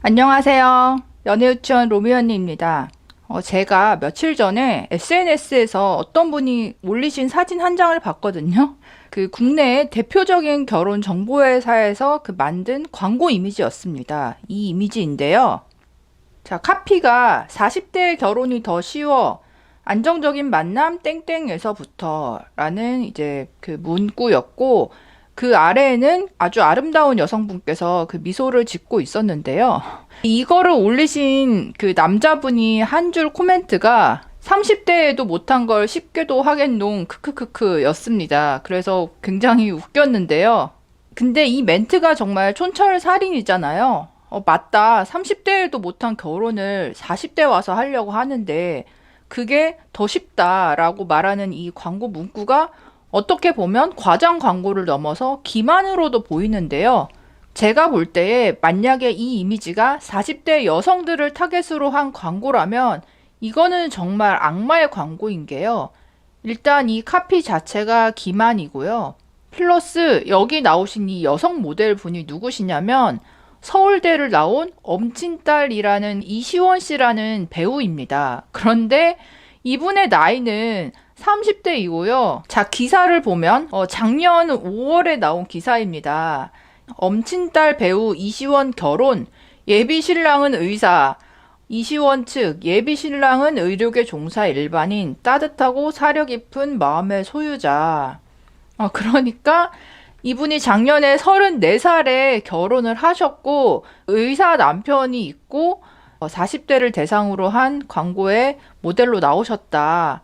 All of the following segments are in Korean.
안녕하세요. 연애유치원 로미 언니입니다. 제가 며칠 전에 SNS에서 어떤 분이 올리신 사진 한 장을 봤거든요. 그 국내의 대표적인 결혼 정보회사에서 만든 광고 이미지였습니다. 이 이미지인데요. 자, 카피가 40대 결혼이 더 쉬워. 안정적인 만남 땡땡에서부터 라는 이제 그 문구였고, 그 아래에는 아주 아름다운 여성분께서 그 미소를 짓고 있었는데요. 이거를 올리신 그 남자분이 한 줄 코멘트가 30대에도 못한 걸 쉽게도 하겠농 크크크크 였습니다. 그래서 굉장히 웃겼는데요. 근데 이 멘트가 정말 촌철살인이잖아요. 맞다. 30대에도 못한 결혼을 40대 와서 하려고 하는데 그게 더 쉽다라고 말하는 이 광고 문구가 어떻게 보면 과장 광고를 넘어서 기만으로도 보이는데요. 제가 볼 때에 만약에 이 이미지가 40대 여성들을 타겟으로 한 광고라면 이거는 정말 악마의 광고인 게요. 일단 이 카피 자체가 기만이고요. 플러스 여기 나오신 이 여성 모델 분이 누구시냐면 서울대를 나온 엄친딸이라는 이시원 씨라는 배우입니다. 그런데 이분의 나이는 30대이고요. 자, 기사를 보면 작년 5월에 나온 기사입니다. 엄친딸 배우 이시원 결혼, 예비 신랑은 의사, 이시원 측 예비 신랑은 의료계 종사 일반인, 따뜻하고 사려 깊은 마음의 소유자. 그러니까 이분이 작년에 34살에 결혼을 하셨고 의사 남편이 있고 40대를 대상으로 한 광고에 모델로 나오셨다.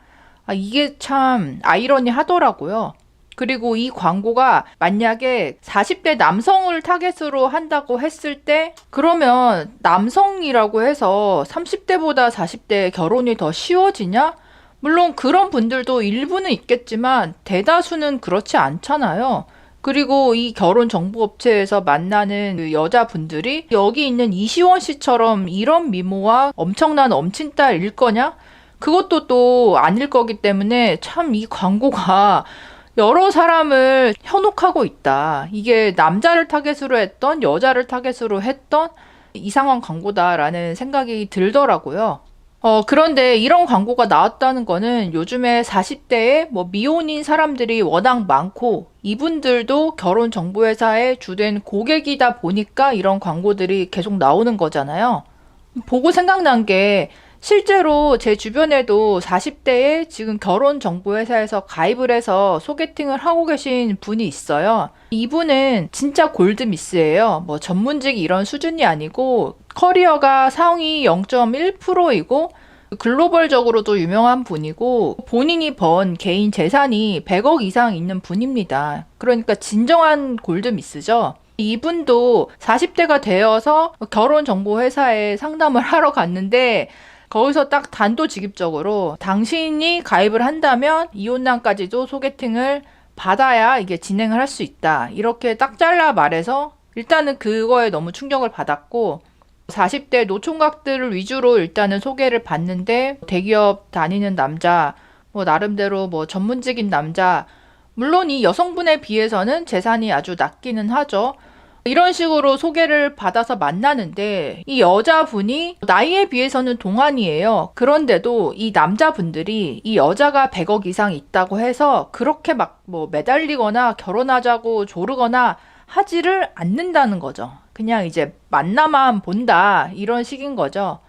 이게 참 아이러니하더라고요. 그리고 이 광고가 만약에 40대 남성을 타겟으로 한다고 했을 때 그러면 남성이라고 해서 30대보다 40대 결혼이 더 쉬워지냐? 물론 그런 분들도 일부는 있겠지만 대다수는 그렇지 않잖아요. 그리고 이 결혼 정보업체에서 만나는 그 여자분들이 여기 있는 이시원 씨처럼 이런 미모와 엄청난 엄친딸일 거냐? 그것도 또 아닐 거기 때문에 참 이 광고가 여러 사람을 현혹하고 있다. 이게 남자를 타겟으로 했던 여자를 타겟으로 했던 이상한 광고다라는 생각이 들더라고요. 그런데 이런 광고가 나왔다는 거는 요즘에 40대에 미혼인 사람들이 워낙 많고 이분들도 결혼정보회사의 주된 고객이다 보니까 이런 광고들이 계속 나오는 거잖아요. 보고 생각난 게 실제로 제 주변에도 40대에 지금 결혼정보회사에서 가입을 해서 소개팅을 하고 계신 분이 있어요. 이분은 진짜 골드미스예요. 전문직 이런 수준이 아니고 커리어가 상위 0.1%이고 글로벌적으로도 유명한 분이고 본인이 번 개인 재산이 100억 이상 있는 분입니다. 그러니까 진정한 골드미스죠. 이분도 40대가 되어서 결혼정보회사에 상담을 하러 갔는데 거기서 딱 단도직입적으로 당신이 가입을 한다면 이혼남까지도 소개팅을 받아야 이게 진행을 할 수 있다. 이렇게 딱 잘라 말해서 일단은 그거에 너무 충격을 받았고 40대 노총각들을 위주로 일단은 소개를 받는데 대기업 다니는 남자, 나름대로 전문직인 남자, 물론 이 여성분에 비해서는 재산이 아주 낮기는 하죠. 이런 식으로 소개를 받아서 만나는데 이 여자분이 나이에 비해서는 동안이에요. 그런데도 이 남자분들이 이 여자가 100억 이상 있다고 해서 그렇게 매달리거나 결혼하자고 조르거나 하지를 않는다는 거죠. 그냥 이제 만나만 본다 이런 식인 거죠.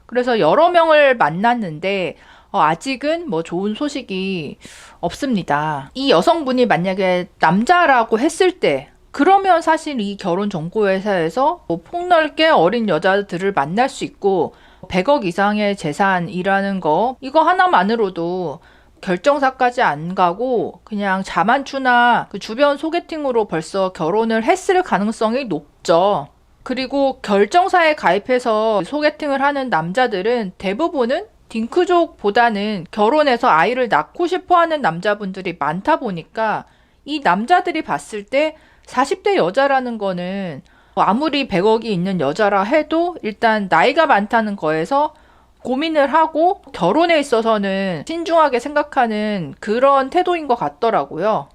그래서 여러 명을 만났는데 아직은 좋은 소식이 없습니다. 이 여성분이 만약에 남자라고 했을 때 그러면 사실 이 결혼정보회사에서 폭넓게 어린 여자들을 만날 수 있고 100억 이상의 재산이라는 거 이거 하나만으로도 결정사까지 안 가고 그냥 자만추나 그 주변 소개팅으로 벌써 결혼을 했을 가능성이 높죠. 그리고 결정사에 가입해서 소개팅을 하는 남자들은 대부분은 딩크족보다는 결혼해서 아이를 낳고 싶어 하는 남자분들이 많다 보니까 이 남자들이 봤을 때 40대 여자라는 거는 아무리 100억이 있는 여자라 해도 일단 나이가 많다는 거에서 고민을 하고 결혼에 있어서는 신중하게 생각하는 그런 태도인 것 같더라고요.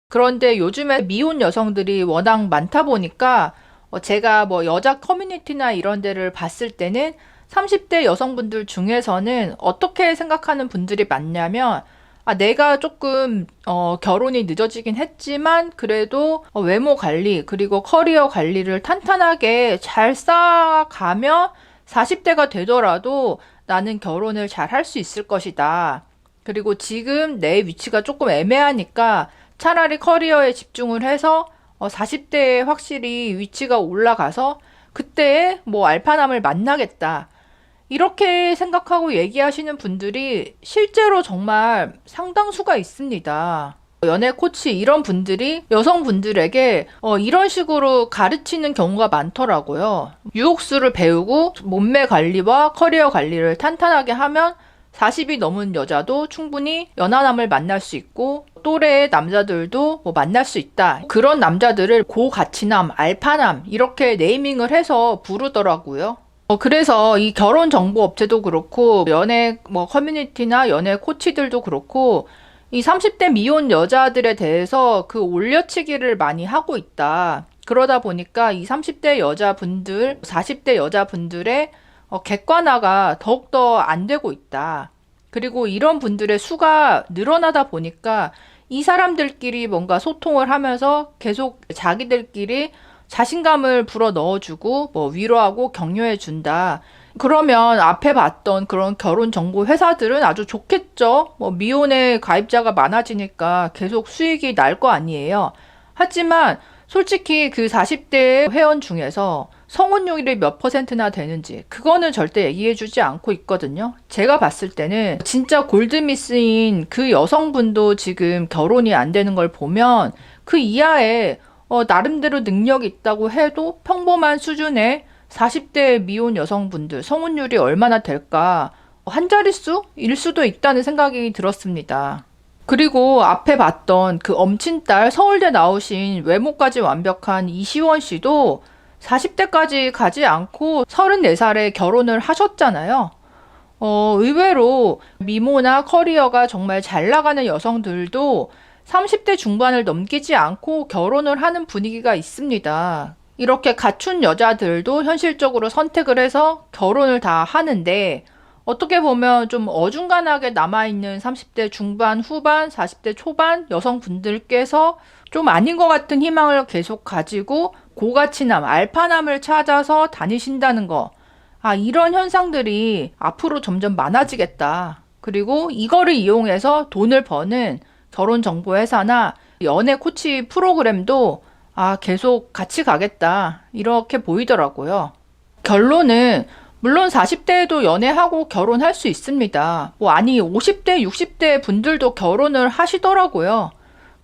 그런데 요즘에 미혼 여성들이 워낙 많다 보니까 제가 뭐 여자 커뮤니티나 이런 데를 봤을 때는 30대 여성분들 중에서는 어떻게 생각하는 분들이 많냐면, 내가 조금 결혼이 늦어지긴 했지만 그래도 외모 관리 그리고 커리어 관리를 탄탄하게 잘 쌓아가면 40대가 되더라도 나는 결혼을 잘 할 수 있을 것이다. 그리고 지금 내 위치가 조금 애매하니까 차라리 커리어에 집중을 해서 40대에 확실히 위치가 올라가서 그때 뭐 알파남을 만나겠다. 이렇게 생각하고 얘기하시는 분들이 실제로 정말 상당수가 있습니다. 연애 코치 이런 분들이 여성분들에게 이런 식으로 가르치는 경우가 많더라고요. 유혹수를 배우고 몸매 관리와 커리어 관리를 탄탄하게 하면 40이 넘은 여자도 충분히 연하남을 만날 수 있고 또래의 남자들도 뭐 만날 수 있다. 그런 남자들을 고가치남, 알파남 이렇게 네이밍을 해서 부르더라고요. 그래서 이 결혼 정보 업체도 그렇고 연애 뭐 커뮤니티나 연애 코치들도 그렇고 이 30대 미혼 여자들에 대해서 그 올려치기를 많이 하고 있다. 그러다 보니까 이 30대 여자분들, 40대 여자분들의 객관화가 더욱더 안 되고 있다. 그리고 이런 분들의 수가 늘어나다 보니까 이 사람들끼리 뭔가 소통을 하면서 계속 자기들끼리 자신감을 불어 넣어주고 뭐 위로하고 격려해준다. 그러면 앞에 봤던 그런 결혼 정보 회사들은 아주 좋겠죠. 뭐 미혼의 가입자가 많아지니까 계속 수익이 날 거 아니에요. 하지만 솔직히 그 40대 회원 중에서 성혼율이 몇 퍼센트나 되는지 그거는 절대 얘기해주지 않고 있거든요. 제가 봤을 때는 진짜 골드미스인 그 여성분도 지금 결혼이 안 되는 걸 보면 그 이하에 나름대로 능력이 있다고 해도 평범한 수준의 40대 미혼 여성분들 성혼율이 얼마나 될까? 한 자릿수일 수도 있다는 생각이 들었습니다. 그리고 앞에 봤던 그 엄친딸 서울대 나오신 외모까지 완벽한 이시원 씨도 40대까지 가지 않고 34살에 결혼을 하셨잖아요. 의외로 미모나 커리어가 정말 잘 나가는 여성들도 30대 중반을 넘기지 않고 결혼을 하는 분위기가 있습니다. 이렇게 갖춘 여자들도 현실적으로 선택을 해서 결혼을 다 하는데 어떻게 보면 좀 어중간하게 남아있는 30대 중반, 후반, 40대 초반 여성분들께서 좀 아닌 것 같은 희망을 계속 가지고 고가치남, 알파남을 찾아서 다니신다는 거. 이런 현상들이 앞으로 점점 많아지겠다. 그리고 이거를 이용해서 돈을 버는 결혼정보회사나 연애 코치 프로그램도 계속 같이 가겠다. 이렇게 보이더라고요. 결론은 물론 40대에도 연애하고 결혼할 수 있습니다. 50대, 60대 분들도 결혼을 하시더라고요.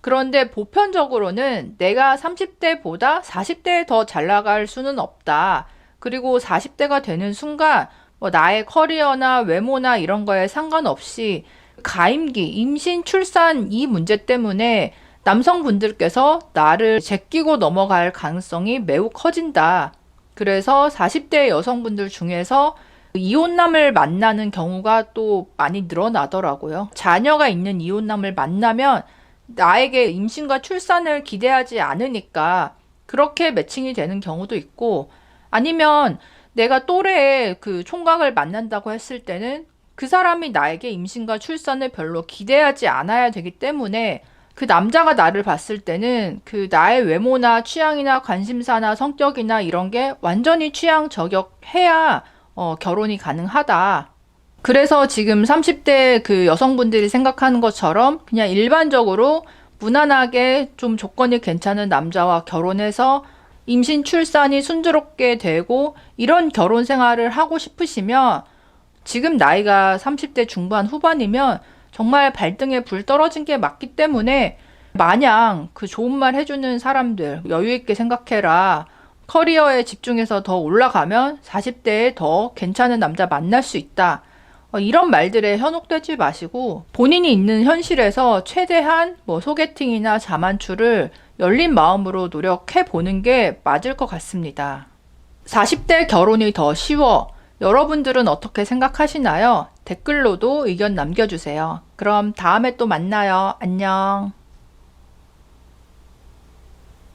그런데 보편적으로는 내가 30대보다 40대에 더 잘 나갈 수는 없다. 그리고 40대가 되는 순간 나의 커리어나 외모나 이런 거에 상관없이 가임기, 임신, 출산 이 문제 때문에 남성분들께서 나를 제끼고 넘어갈 가능성이 매우 커진다. 그래서 40대 여성분들 중에서 이혼남을 만나는 경우가 또 많이 늘어나더라고요. 자녀가 있는 이혼남을 만나면 나에게 임신과 출산을 기대하지 않으니까 그렇게 매칭이 되는 경우도 있고 아니면 내가 또래의 그 총각을 만난다고 했을 때는 그 사람이 나에게 임신과 출산을 별로 기대하지 않아야 되기 때문에 그 남자가 나를 봤을 때는 그 나의 외모나 취향이나 관심사나 성격이나 이런 게 완전히 취향 저격해야 결혼이 가능하다. 그래서 지금 30대 그 여성분들이 생각하는 것처럼 그냥 일반적으로 무난하게 좀 조건이 괜찮은 남자와 결혼해서 임신 출산이 순조롭게 되고 이런 결혼 생활을 하고 싶으시면 지금 나이가 30대 중반 후반이면 정말 발등에 불 떨어진 게 맞기 때문에 마냥 그 좋은 말 해주는 사람들 여유 있게 생각해라. 커리어에 집중해서 더 올라가면 40대에 더 괜찮은 남자 만날 수 있다. 이런 말들에 현혹되지 마시고 본인이 있는 현실에서 최대한 소개팅이나 자만추를 열린 마음으로 노력해 보는 게 맞을 것 같습니다. 40대 결혼이 더 쉬워. 여러분들은 어떻게 생각하시나요? 댓글로도 의견 남겨주세요. 그럼 다음에 또 만나요. 안녕.